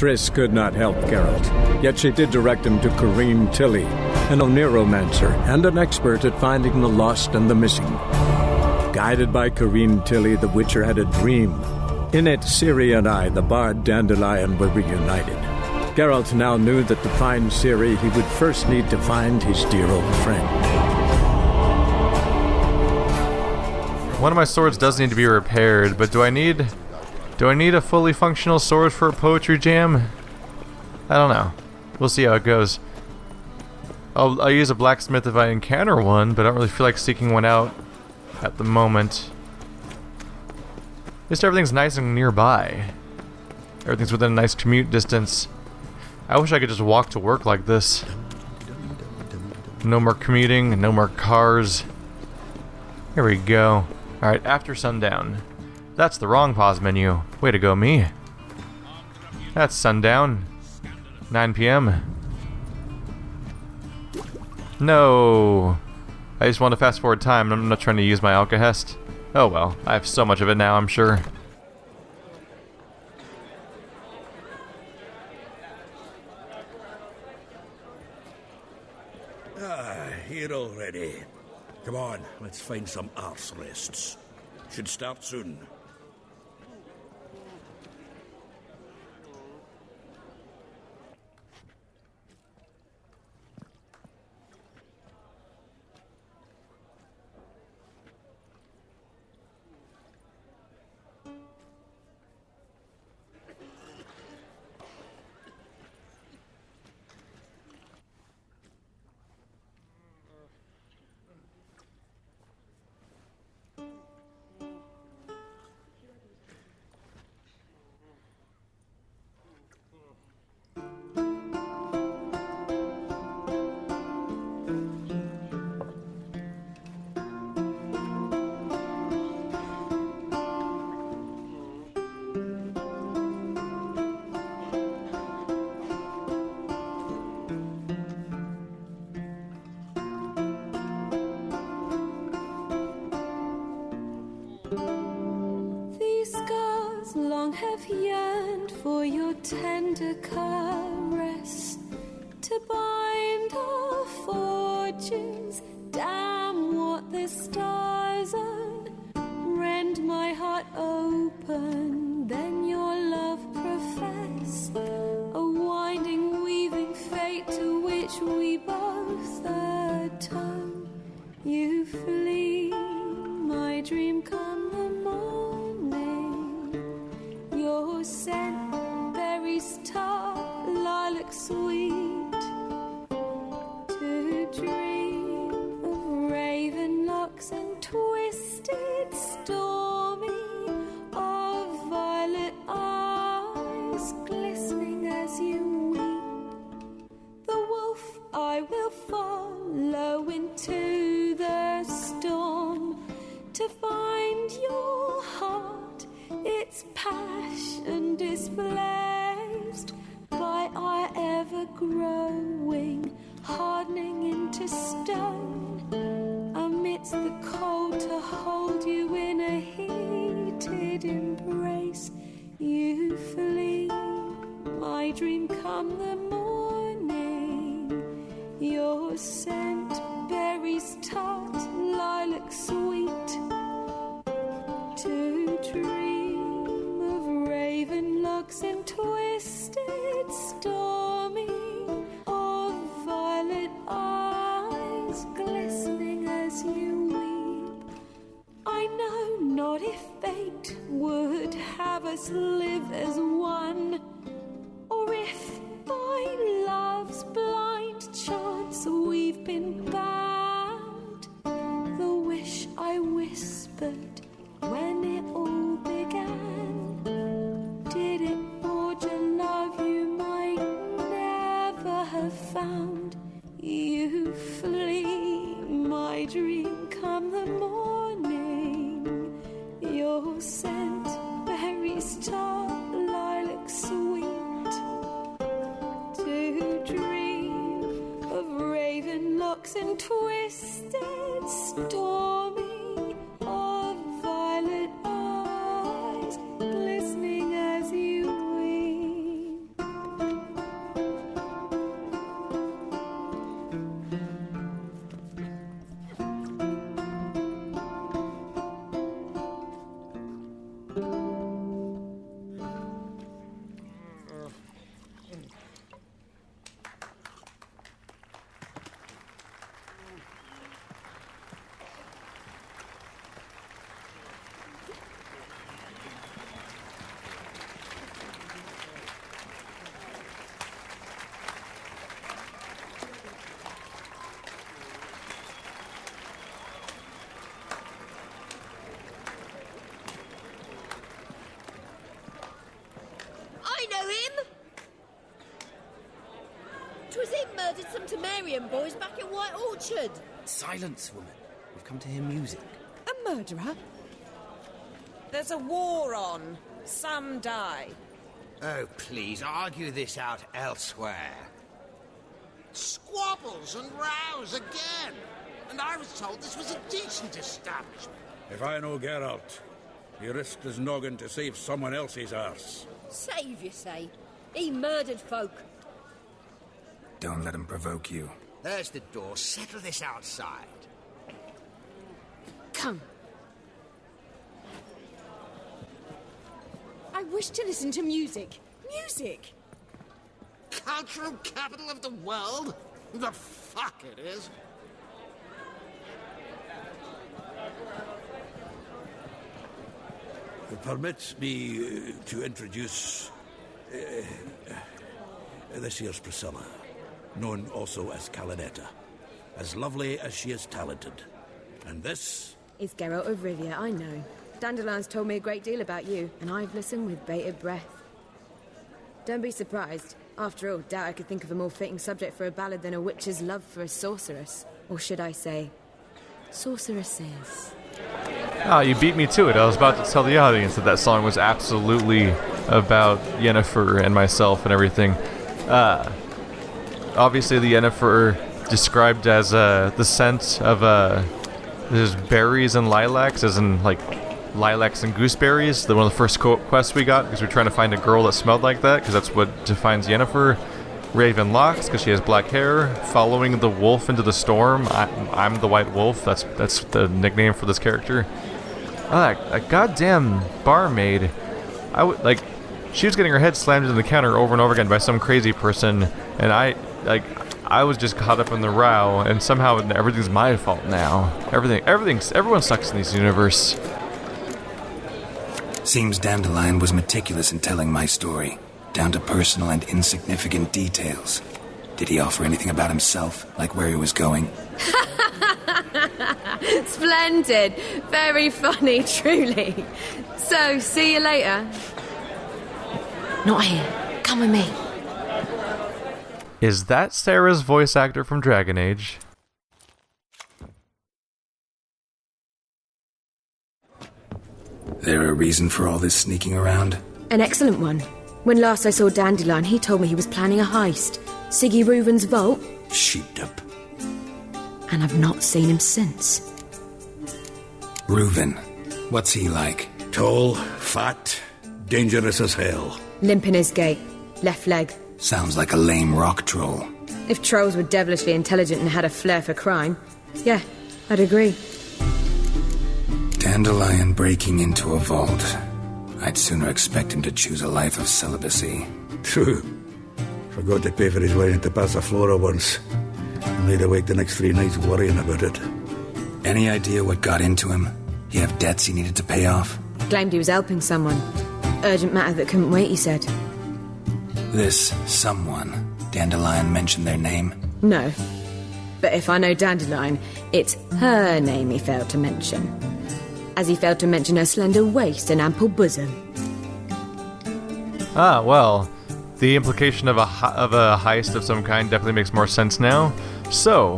Triss could not help Geralt, yet she did direct him to Corrine Tilly, an Oniromancer and an expert at finding the lost and the missing. Guided by Corrine Tilly, the Witcher had a dream. In it, Ciri and I, the bard Dandelion, were reunited. Geralt now knew that to find Ciri, he would first need to find his dear old friend. One of my swords does need to be repaired, but do I need a fully functional sword for a poetry jam? I don't know. We'll see how it goes. I'll use a blacksmith if I encounter one, but I don't really feel like seeking one out at the moment. Just everything's nice and nearby. Everything's within a nice commute distance. I wish I could just walk to work like this. No more commuting, no more cars. Here we go. Alright, after sundown. That's the wrong pause menu. Way to go, me. That's sundown. 9 p.m. No. I just want to fast forward time. I'm not trying to use my alkahest. Oh well, I have so much of it now, I'm sure. Here already. Come on, let's find some arse rests. Should start soon. Have yearned for your tender caress to bind our fortunes. Damn what the stars are. Rend my heart open, then your love profess. A winding, weaving fate to which we both atone. You flee, my dream come the morning. Your scent, berries tart, lilac sweet. To dream of raven locks and twisted stormy, of violet eyes glistening as you weep. The wolf I will follow into the storm to find your heart. Its passion displaced by our ever-growing, hardening into stone. Amidst the cold to hold you in a heated embrace. You flee, my dream come the morning. Your scent, berries tart, lilac sweet. To dream of raven locks and twisted stormy, of violet eyes glistening as you weep. I know not if fate would have us live as one, or if by love's blind chance we've been bound. The wish I whispered when it all began, did it forge a love you might never have found? You flee, my dream come the morning. Your scent, berries tart, lilac sweet. To dream of raven locks and twisted stormy, violet eyes glistening as you weep. murdered some Temerian boys back at White Orchard. Silence, woman. We've come to hear music. A murderer? There's a war on. Some die. Oh, please, argue this out elsewhere. Squabbles and rows again. And I was told this was a decent establishment. If I know Geralt, he risked his noggin to save someone else's arse. Save, you say? He murdered folk. Don't let him provoke you. There's the door. Settle this outside. Come. I wish to listen to music. Music! Cultural capital of the world? The fuck it is. Permit me to introduce this here's Priscilla, known also as Calinetta. As lovely as she is talented. And this is Geralt of Rivia, I know. Dandelion's told me a great deal about you, and I've listened with bated breath. Don't be surprised. After all, doubt I could think of a more fitting subject for a ballad than a witch's love for a sorceress. Or should I say, sorceresses. Ah, you beat me to it. I was about to tell the audience that that song was absolutely about Yennefer and myself and everything. Obviously the Yennefer described as the scent of there's berries and lilacs, as in like lilacs and gooseberries. One of the first quests we got because we were trying to find a girl that smelled like that, because that's what defines Yennefer. Raven locks because she has black hair. Following the wolf into the storm. I'm the white wolf. That's the nickname for this character. A goddamn barmaid. She was getting her head slammed into the counter over and over again by some crazy person, and I was just caught up in the row, and somehow everything's my fault now. Everyone sucks in this universe. Seems Dandelion was meticulous in telling my story, down to personal and insignificant details. Did he offer anything about himself, like where he was going? Splendid. Very funny, truly. So, see you later. Not here. Come with me. Is that Sarah's voice actor from Dragon Age? There a reason for all this sneaking around? An excellent one. When last I saw Dandelion, he told me he was planning a heist. Siggy Reuven's vault. sheep-dip. And I've not seen him since. Reuven, what's he like? Tall, fat, dangerous as hell. Limp in his gait. Left leg. Sounds like a lame rock troll. If trolls were devilishly intelligent and had a flair for crime, yeah, I'd agree. Dandelion breaking into a vault. I'd sooner expect him to choose a life of celibacy. True. Forgot to pay for his way into Passaflora once. Laid awake the next 3 nights worrying about it. Any idea what got into him? He have debts he needed to pay off? Claimed he was helping someone. Urgent matter that couldn't wait, he said. This someone, Dandelion mentioned their name? No. But if I know Dandelion, it's her name he failed to mention. As he failed to mention her slender waist and ample bosom. Ah, well, the implication of a heist of some kind definitely makes more sense now. So,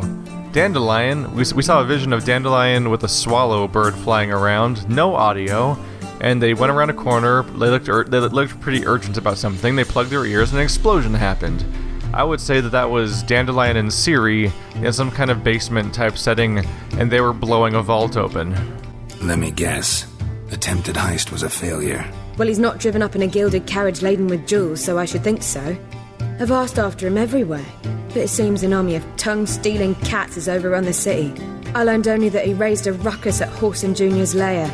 Dandelion, we saw a vision of Dandelion with a swallow bird flying around, no audio, and they went around a corner. They looked pretty urgent about something. They plugged their ears, and an explosion happened. I would say that was Dandelion and Ciri in some kind of basement type setting, and they were blowing a vault open. Let me guess. Attempted heist was a failure. Well, he's not driven up in a gilded carriage laden with jewels, so I should think so. I've asked after him everywhere, but it seems an army of tongue-stealing cats has overrun the city. I learned only that he raised a ruckus at Whoreson Jr.'s lair.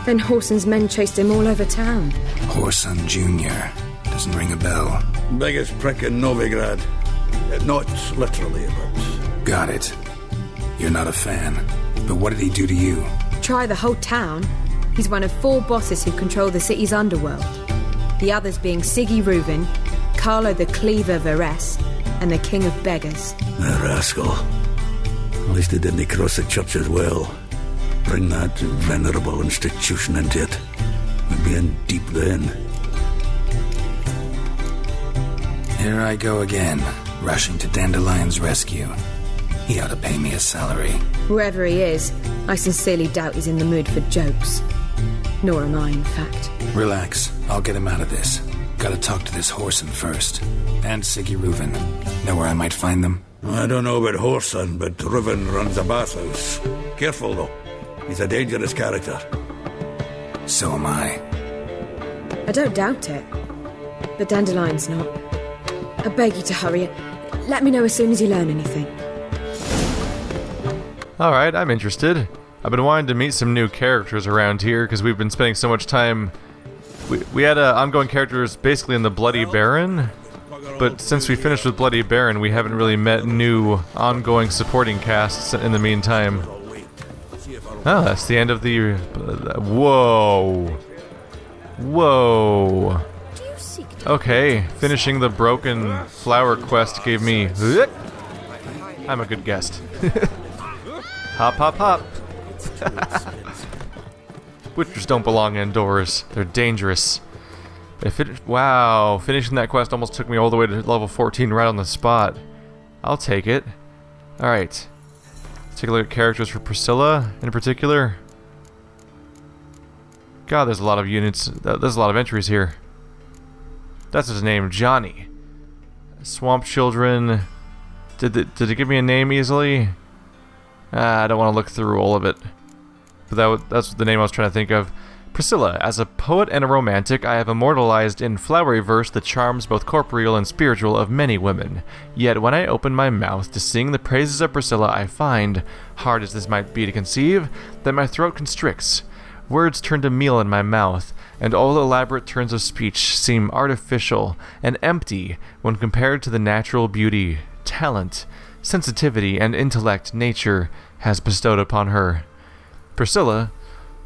Then Whoreson's men chased him all over town. Whoreson Jr. Doesn't ring a bell. Biggest prick in Novigrad. Not literally, but... Got it. You're not a fan. But what did he do to you? Try the whole town. He's one of 4 bosses who control the city's underworld. The others being Siggy Reuven, Carlo the Cleaver Varese, and the King of Beggars. The rascal. At least he didn't cross the church as well. Bring that venerable institution into it. We'd be in deep then. Here I go again. rushing to Dandelion's rescue. He ought to pay me a salary. Whoever he is, I sincerely doubt he's in the mood for jokes. Nor am I, in fact. Relax. I'll get him out of this. Gotta talk to this Whoreson first. And Siggy Reuven. Know where I might find them? I don't know about Whoreson, but Reuven runs a bathhouse. Careful, though. He's a dangerous character. So am I. I don't doubt it. But Dandelion's not. I beg you to hurry. Let me know as soon as you learn anything. Alright, I'm interested. I've been wanting to meet some new characters around here because we've been spending so much time... We had ongoing characters basically in the Bloody Baron, but since we finished with Bloody Baron, we haven't really met new ongoing supporting casts in the meantime. Oh, that's the end of the... Whoa. Whoa. Okay, finishing the Broken Flower quest gave me... I'm a good guest. Hop, hop, hop. Witchers don't belong indoors. They're dangerous. Wow, finishing that quest almost took me all the way to level 14 right on the spot. I'll take it. Alright. Let's take a look at characters for Priscilla in particular. God, there's a lot of units. There's a lot of entries here. That's his name, Johnny. Swamp Children. Did it give me a name easily? I don't want to look through all of it. But that's the name I was trying to think of. Priscilla. As a poet and a romantic, I have immortalized in flowery verse the charms both corporeal and spiritual of many women. Yet when I open my mouth to sing the praises of Priscilla, I find, hard as this might be to conceive, that my throat constricts. Words turn to meal in my mouth, and all elaborate turns of speech seem artificial and empty when compared to the natural beauty, talent, sensitivity, and intellect nature has bestowed upon her. Priscilla,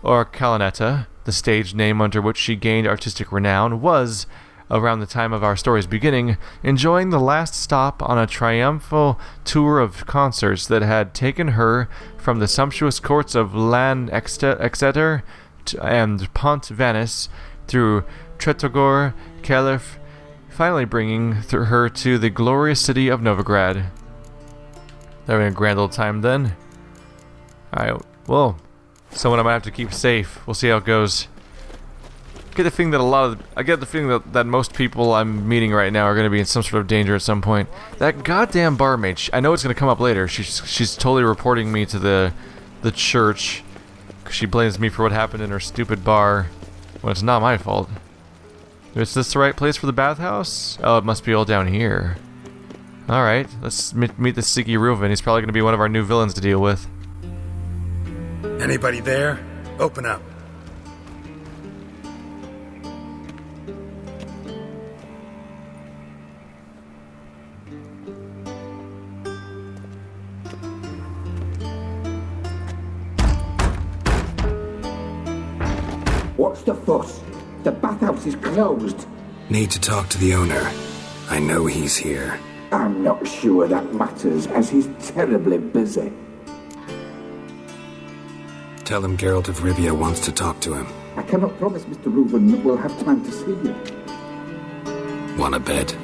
or Calinetta, the stage name under which she gained artistic renown, was, around the time of our story's beginning, enjoying the last stop on a triumphal tour of concerts that had taken her from the sumptuous courts of Lan Exeter and Pont Venice through Tretogor, Calif, finally bringing her to the glorious city of Novigrad. Having a grand old time then. Alright, well, someone I might have to keep safe. We'll see how it goes. I get the feeling that most people I'm meeting right now are going to be in some sort of danger at some point. That goddamn barmaid, I know it's going to come up later. She's totally reporting me to the church. She blames me for what happened in her stupid bar. Well, it's not my fault. Is this the right place for the bathhouse? Oh, it must be all down here. Alright, let's meet the Siggy Reuven. He's probably going to be one of our new villains to deal with. Anybody there? Open up. What's the fuss? The bathhouse is closed. Need to talk to the owner. I know he's here. I'm not sure that matters, as he's terribly busy. Tell him Geralt of Rivia wants to talk to him. I cannot promise Mr. Reuven that we'll have time to see you. Want a bed?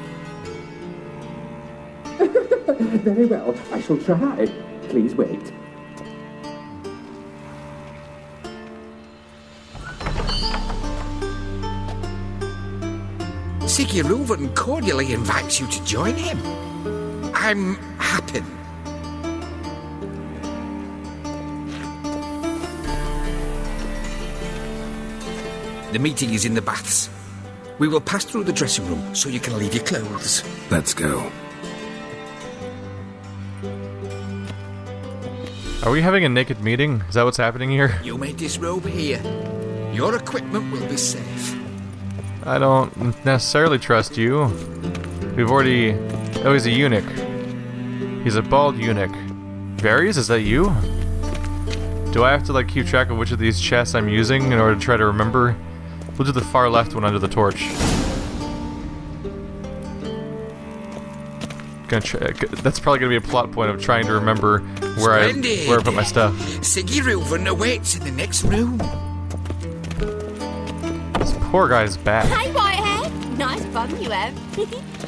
Very well, I shall try. Please wait. Siggy Reuven cordially invites you to join him. I'm happy. The meeting is in the baths. We will pass through the dressing room so you can leave your clothes. Let's go. Are we having a naked meeting? Is that what's happening here? You may disrobe here. Your equipment will be safe. I don't necessarily trust you. We've already... Oh, he's a eunuch. He's a bald eunuch. Varys, is that you? Do I have to, like, keep track of which of these chests I'm using in order to try to remember? We'll do the far left one under the torch. That's probably gonna be a plot point of trying to remember where I put my stuff. Siggy Reuven awaits in the next room. This poor guy's back. Hey, Whitehead! Nice bum you have.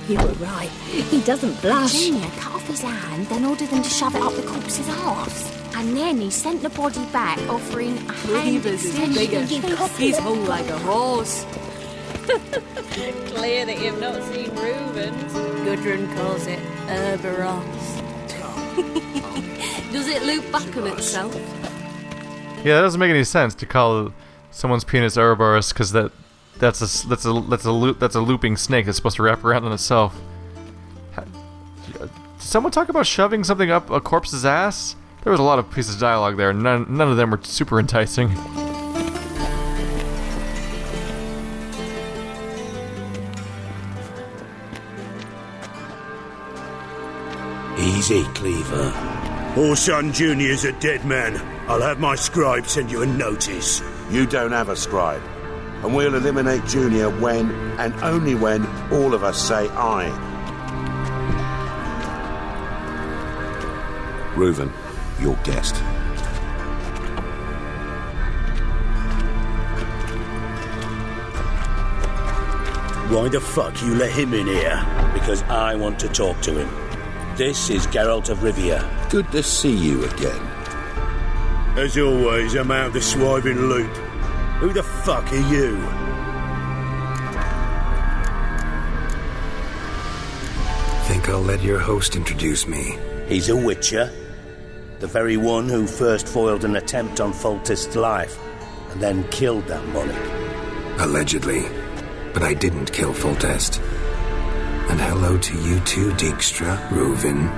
You were right. He doesn't blush. Junior cut off his hand, then ordered them to shove it up the corpse's arse. And then he sent the body back, offering a hand extension. He's hung like a horse. Clear that you've not seen Reuben's. Gudrun calls it Herberos. Does it loop back on itself? Yeah, that doesn't make any sense to call someone's penis Ouroboros, because that's a looping snake that's supposed to wrap around on itself. Did someone talk about shoving something up a corpse's ass? There was a lot of pieces of dialogue there. None of them were super enticing. Easy, Cleaver. Whoreson Jr.'s a dead man. I'll have my scribe send you a notice. You don't have a scribe. And we'll eliminate Junior when, and only when, all of us say aye. Reuven, your guest. Why the fuck you let him in here? Because I want to talk to him. This is Geralt of Rivia. Good to see you again. As always, I'm out of the swiving loop. Who the fuck are you? Think I'll let your host introduce me. He's a witcher. The very one who first foiled an attempt on Foltest's life, and then killed that monarch. Allegedly. But I didn't kill Foltest. And hello to you too, Dijkstra, Reuven,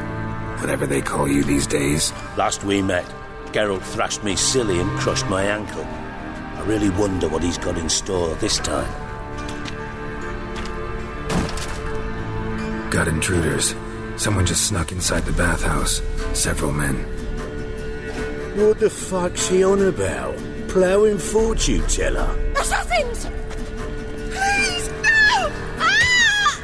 whatever they call you these days. Last we met, Geralt thrashed me silly and crushed my ankle. I really wonder what he's got in store this time. Got intruders. Someone just snuck inside the bathhouse. Several men. What the fuck's he on about? Ploughing fortune teller? Assassins! Please, no! Ah!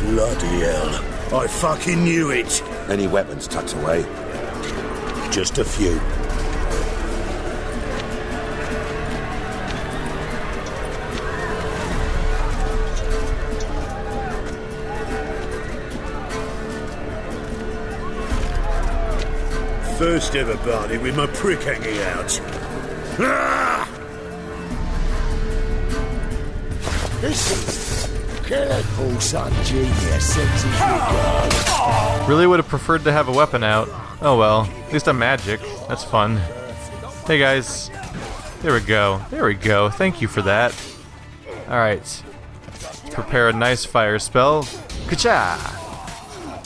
Bloody hell. I fucking knew it. Any weapons tucked away? Just a few. First ever party with my prick hanging out. Ah! This is Geralt Whoreson Jr. sends his regards. Really would have preferred to have a weapon out. Oh well, at least I'm magic. That's fun. Hey guys. There we go. There we go. Thank you for that. Alright. Let's prepare a nice fire spell. Ka-cha!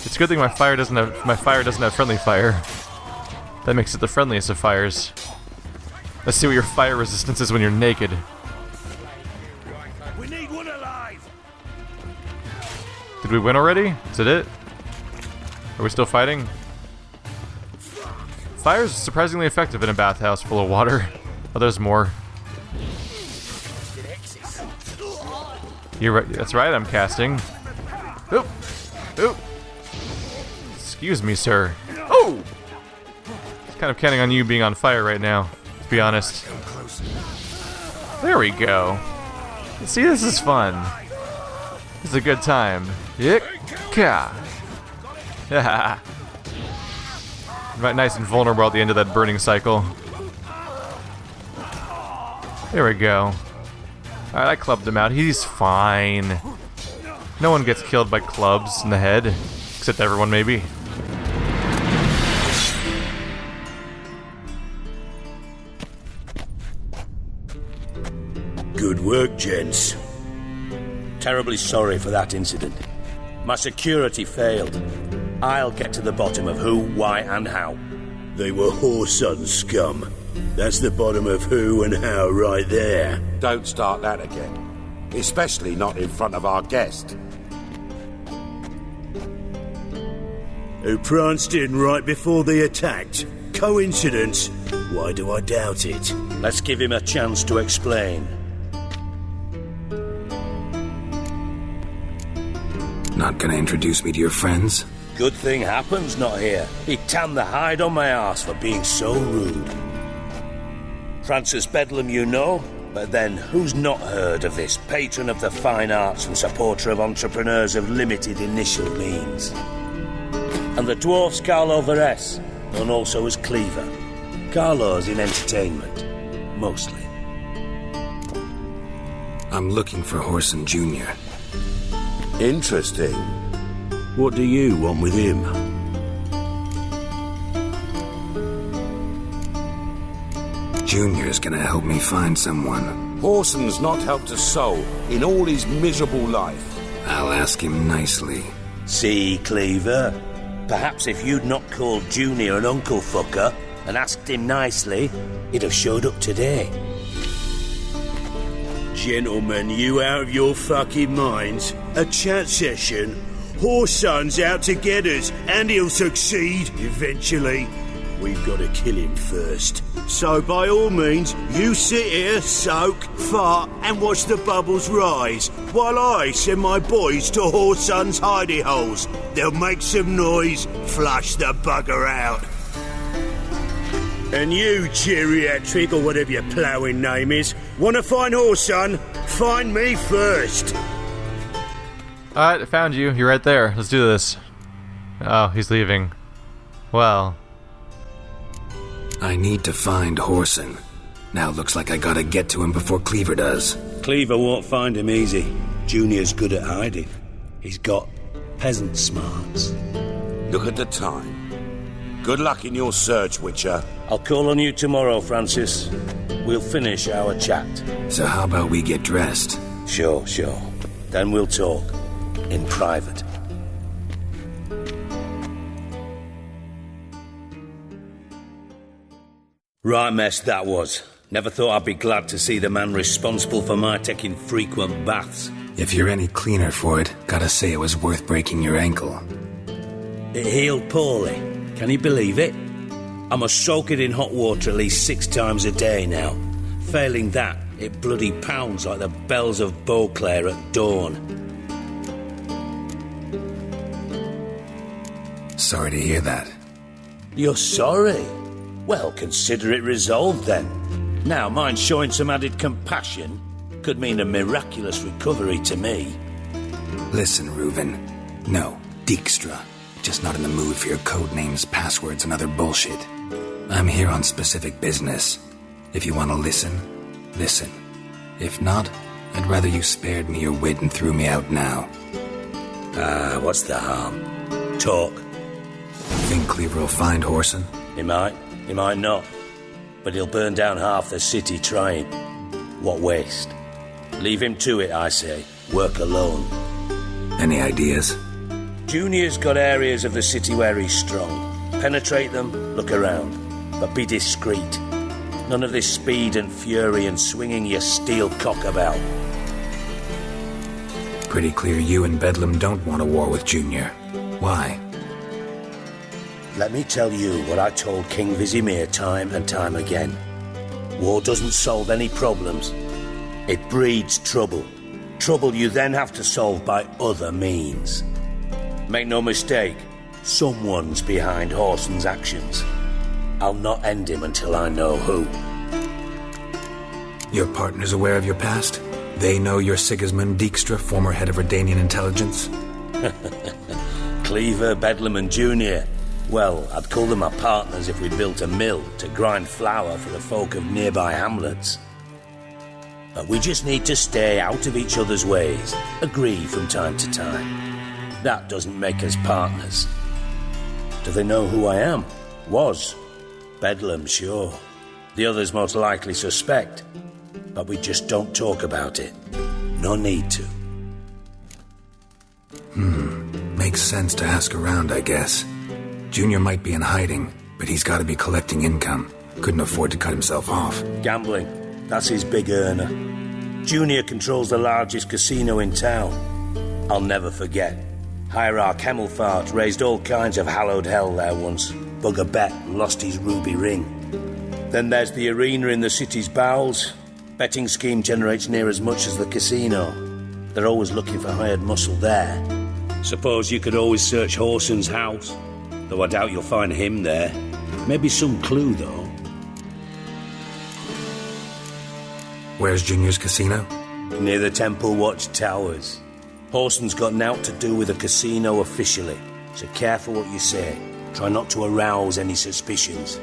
It's a good thing my fire doesn't have friendly fire. That makes it the friendliest of fires. Let's see what your fire resistance is when you're naked. We need one alive. Did we win already? Is it it? Are we still fighting? Fire's surprisingly effective in a bathhouse full of water. Oh, there's more. You're right. That's right, I'm casting. Oop! Oop! Excuse me, sir. Oh! Kind of counting on you being on fire right now, to be honest. There we go. See, this is fun. This is a good time. Yikka! Yeah. Nice and vulnerable at the end of that burning cycle. There we go. Alright, I clubbed him out. He's fine. No one gets killed by clubs in the head. Except everyone, maybe. Good work, gents. Terribly sorry for that incident. My security failed. I'll get to the bottom of who, why, and how. They were Whoreson scum. That's the bottom of who and how right there. Don't start that again. Especially not in front of our guest. Who pranced in right before they attacked. Coincidence? Why do I doubt it? Let's give him a chance to explain. Not gonna introduce me to your friends? Good thing Happen's not here. He tanned the hide on my arse for being so rude. Francis Bedlam, you know? But then, who's not heard of this patron of the fine arts and supporter of entrepreneurs of limited initial means? And the dwarf's Carlo Varese, known also as Cleaver. Carlo's in entertainment, mostly. I'm looking for Whoreson Jr. Interesting. What do you want with him? Junior's gonna help me find someone. Whoreson's not helped a soul in all his miserable life. I'll ask him nicely. See, Cleaver? Perhaps if you'd not called Junior an uncle fucker and asked him nicely, he'd have showed up today. Gentlemen, you out of your fucking minds? A chat session? Whoreson's out to get us, and he'll succeed eventually. We've got to kill him first. So by all means, you sit here, soak, fart, and watch the bubbles rise, while I send my boys to Whoreson's hidey holes. They'll make some noise, flush the bugger out. And you, geriatric, or whatever your ploughing name is, want to find Whoreson? Find me first. Alright, I found you. You're right there. Let's do this. Oh, he's leaving. Well. I need to find Whoreson. Now looks like I gotta get to him before Cleaver does. Cleaver won't find him easy. Junior's good at hiding. He's got peasant smarts. Look at the time. Good luck in your search, Witcher. I'll call on you tomorrow, Francis. We'll finish our chat. So how about we get dressed? Sure. Then we'll talk. In private. Right mess that was. Never thought I'd be glad to see the man responsible for my taking frequent baths. If you're any cleaner for it, gotta say it was worth breaking your ankle. It healed poorly. Can you believe it? I must soak it in hot water at least 6 times a day now. Failing that, it bloody pounds like the bells of Beauclair at dawn. Sorry to hear that. You're sorry? Well, consider it resolved then. Now, mind showing some added compassion could mean a miraculous recovery to me. Listen, Reuven. No, Dijkstra. Just not in the mood for your code names, passwords, and other bullshit. I'm here on specific business. If you want to listen, listen. If not, I'd rather you spared me your wit and threw me out now. What's the harm? Talk. Think Cleaver will find Whoreson? He might not. But he'll burn down half the city trying. What waste? Leave him to it, I say. Work alone. Any ideas? Junior's got areas of the city where he's strong. Penetrate them, look around. But be discreet. None of this speed and fury and swinging your steel cock about. Pretty clear you and Bedlam don't want a war with Junior. Why? Let me tell you what I told King Vizimir time and time again. War doesn't solve any problems. It breeds trouble. Trouble you then have to solve by other means. Make no mistake, someone's behind Whoreson's actions. I'll not end him until I know who. Your partner's aware of your past? They know you're Sigismund Dijkstra, former head of Redanian intelligence? Cleaver, Bedlam and Junior. Well, I'd call them our partners if we'd built a mill to grind flour for the folk of nearby hamlets. But we just need to stay out of each other's ways, agree from time to time. That doesn't make us partners. Do they know who I am? Was. Bedlam, sure. The others most likely suspect. But we just don't talk about it. No need to. Makes sense to ask around, I guess. Junior might be in hiding, but he's got to be collecting income. Couldn't afford to cut himself off. Gambling. That's his big earner. Junior controls the largest casino in town. I'll never forget. Hierarch Hemmelfart raised all kinds of hallowed hell there once. Bugger bet lost his ruby ring. Then there's the arena in the city's bowels. Betting scheme generates near as much as the casino. They're always looking for hired muscle there. Suppose you could always search Whoreson's house. Though I doubt you'll find him there. Maybe some clue, though. Where's Junior's casino? Near the Temple Watch Towers. Horson's got naught to do with the casino officially, so careful what you say. Try not to arouse any suspicions.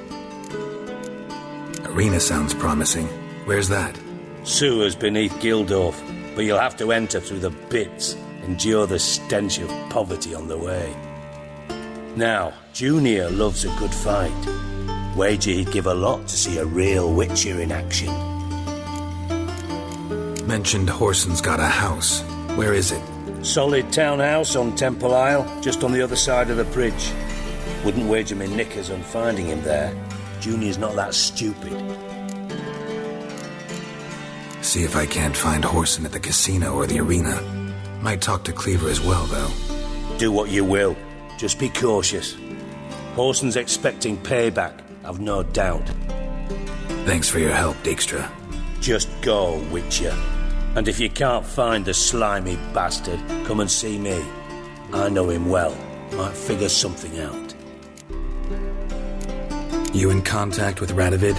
Arena sounds promising. Where's that? Sewers beneath Gildorf, but you'll have to enter through the bits, endure the stench of poverty on the way. Now, Junior loves a good fight. Wager he'd give a lot to see a real Witcher in action. Mentioned Horson's got a house. Where is it? Solid townhouse on Temple Isle, just on the other side of the bridge. Wouldn't wager me knickers on finding him there. Junior's not that stupid. See if I can't find Whoreson at the casino or the arena. Might talk to Cleaver as well, though. Do what you will. Just be cautious. Whoreson's expecting payback, I've no doubt. Thanks for your help, Dijkstra. Just go, Witcher. And if you can't find the slimy bastard, come and see me. I know him well. Might figure something out. You in contact with Radovid?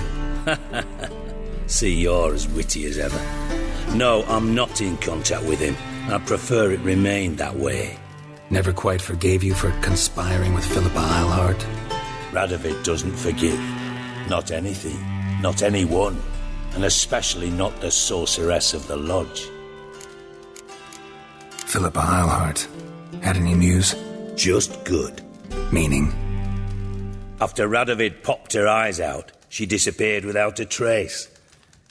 See, you're as witty as ever. No, I'm not in contact with him. I prefer it remained that way. Never quite forgave you for conspiring with Philippa Eilhart? Radovid doesn't forgive. Not anything. Not anyone. And especially not the sorceress of the lodge. Philippa Eilhart. Had any news? Just good. Meaning? After Radovid popped her eyes out, she disappeared without a trace.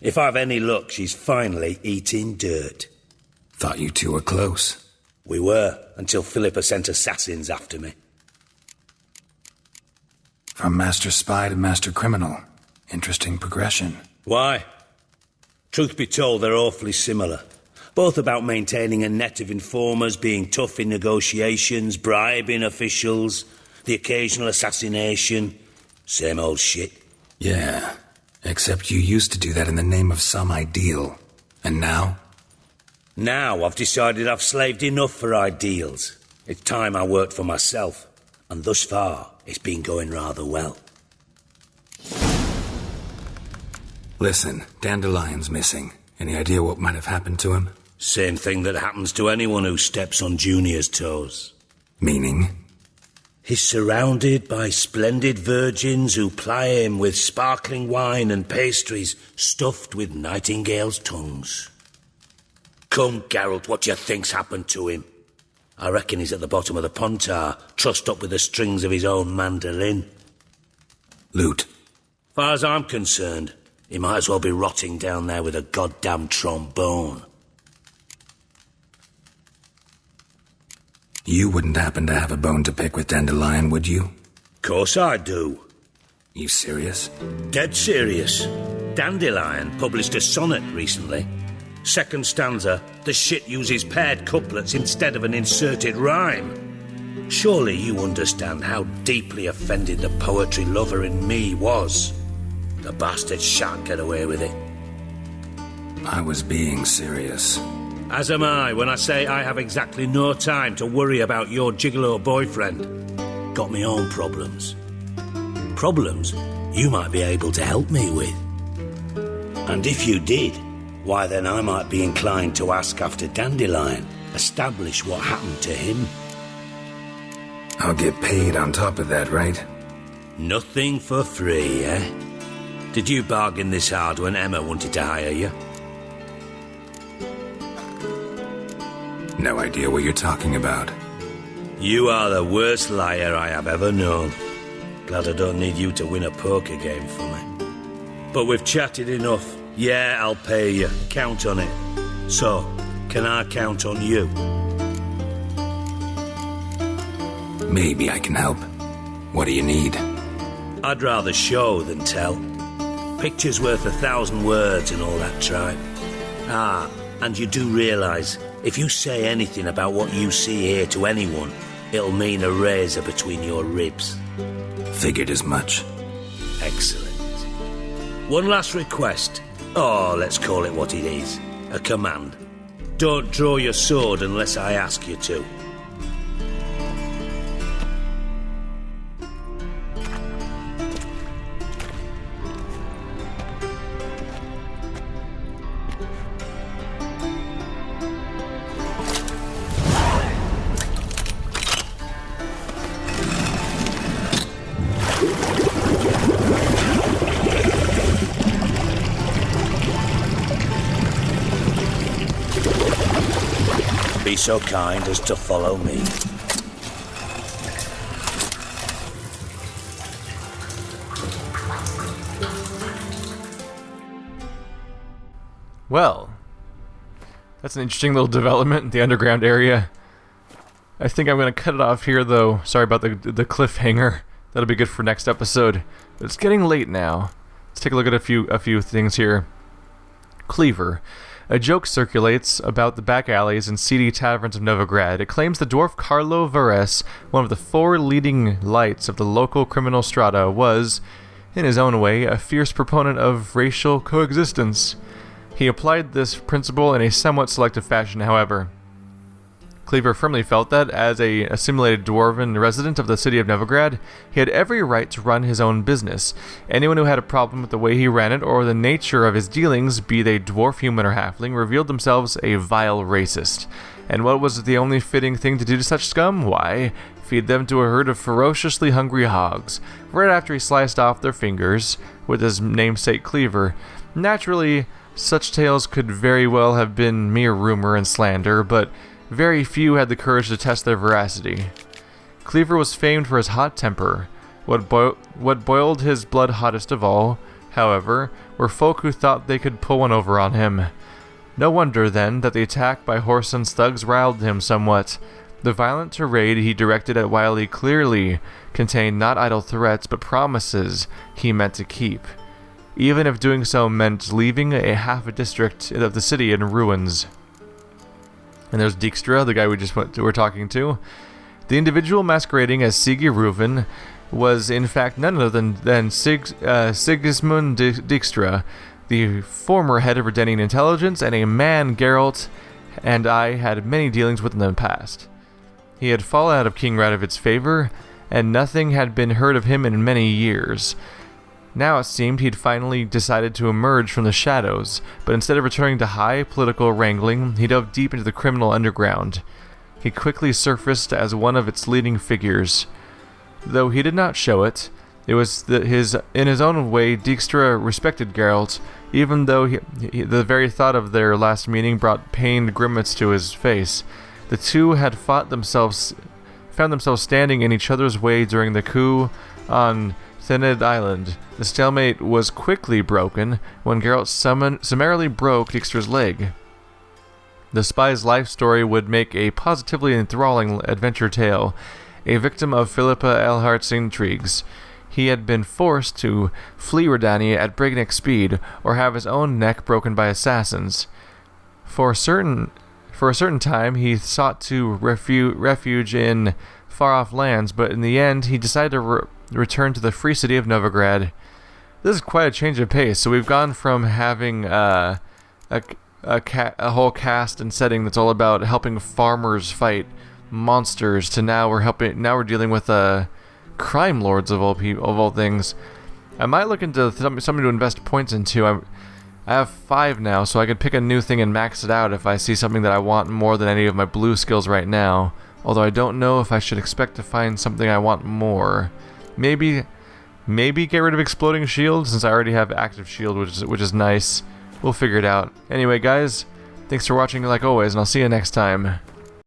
If I've any luck, she's finally eating dirt. Thought you two were close. We were, until Philippa sent assassins after me. From master spy to master criminal. Interesting progression. Why? Truth be told, they're awfully similar. Both about maintaining a net of informers, being tough in negotiations, bribing officials, the occasional assassination. Same old shit. Yeah, except you used to do that in the name of some ideal. And now? Now I've decided I've slaved enough for ideals. It's time I worked for myself. And thus far, it's been going rather well. Listen, Dandelion's missing. Any idea what might have happened to him? Same thing that happens to anyone who steps on Junior's toes. Meaning? He's surrounded by splendid virgins who ply him with sparkling wine and pastries stuffed with nightingales' tongues. Come, Geralt, what do you think's happened to him? I reckon he's at the bottom of the Pontar, trussed up with the strings of his own mandolin. Loot. Far as I'm concerned, he might as well be rotting down there with a goddamn trombone. You wouldn't happen to have a bone to pick with Dandelion, would you? Course I do. You serious? Dead serious. Dandelion published a sonnet recently. Second stanza, the shit uses paired couplets instead of an inserted rhyme. Surely you understand how deeply offended the poetry lover in me was. The bastard shan't get away with it. I was being serious. As am I when I say I have exactly no time to worry about your gigolo boyfriend. Got me own problems. Problems you might be able to help me with. And if you did, why then I might be inclined to ask after Dandelion, establish what happened to him. I'll get paid on top of that, right? Nothing for free, eh? Did you bargain this hard when Emma wanted to hire you? No idea what you're talking about. You are the worst liar I have ever known. Glad I don't need you to win a poker game for me. But we've chatted enough. Yeah, I'll pay you. Count on it. So, can I count on you? Maybe I can help. What do you need? I'd rather show than tell. Picture's worth 1,000 words and all that tripe. Ah, and you do realise, if you say anything about what you see here to anyone, it'll mean a razor between your ribs. Figured as much. Excellent. One last request. Oh, let's call it what it is. A command. Don't draw your sword unless I ask you to. so kind as to follow me. Well, that's an interesting little development in the underground area. I think I'm going to cut it off here, though. Sorry about the cliffhanger. That'll be good for next episode. But it's getting late now. Let's take a look at a few things here. Cleaver. A joke circulates about the back alleys and seedy taverns of Novigrad. It claims the dwarf Carlo Vares, one of the 4 leading lights of the local criminal strata, was, in his own way, a fierce proponent of racial coexistence. He applied this principle in a somewhat selective fashion, however. Cleaver firmly felt that, as a assimilated dwarven resident of the city of Novigrad, he had every right to run his own business. Anyone who had a problem with the way he ran it or the nature of his dealings, be they dwarf, human, or halfling, revealed themselves a vile racist. And what was the only fitting thing to do to such scum? Why, feed them to a herd of ferociously hungry hogs. Right after he sliced off their fingers with his namesake Cleaver. Naturally, such tales could very well have been mere rumor and slander, but very few had the courage to test their veracity. Cleaver was famed for his hot temper. What boiled his blood hottest of all, however, were folk who thought they could pull one over on him. No wonder, then, that the attack by WHORESON's thugs riled him somewhat. The violent tirade he directed at Wiley clearly contained not idle threats, but promises he meant to keep, even if doing so meant leaving half a district of the city in ruins. And there's Dijkstra, the guy we're talking to. The individual masquerading as Sigi Reuven was in fact none other than Sigismund Dijkstra, the former head of Redenian intelligence, and a man Geralt and I had many dealings with in the past. He had fallen out of King Radovid's favor, and nothing had been heard of him in many years. Now it seemed he'd finally decided to emerge from the shadows, but instead of returning to high political wrangling, he dove deep into the criminal underground. He quickly surfaced as one of its leading figures. Though he did not show it, it was in his own way, Dijkstra respected Geralt, even though the very thought of their last meeting brought pained grimace to his face. The two had found themselves standing in each other's way during the coup on Thened Island. The stalemate was quickly broken when Geralt summarily broke Dijkstra's leg. The spy's life story would make a positively enthralling adventure tale. A victim of Philippa Eilhart's intrigues, he had been forced to flee Redania at breakneck speed or have his own neck broken by assassins. For a certain time, he sought to refuge in far-off lands, but in the end, he decided to return to the free city of Novigrad. This is quite a change of pace. So we've gone from having a whole cast and setting that's all about helping farmers fight monsters to now we're dealing with crime lords of all things. I might look into something to invest points into. I have 5 now, so I could pick a new thing and max it out if I see something that I want more than any of my blue skills right now. Although I don't know if I should expect to find something I want more. Maybe get rid of exploding shield, since I already have active shield, which is nice. We'll figure it out. Anyway, guys, thanks for watching like always, and I'll see you next time.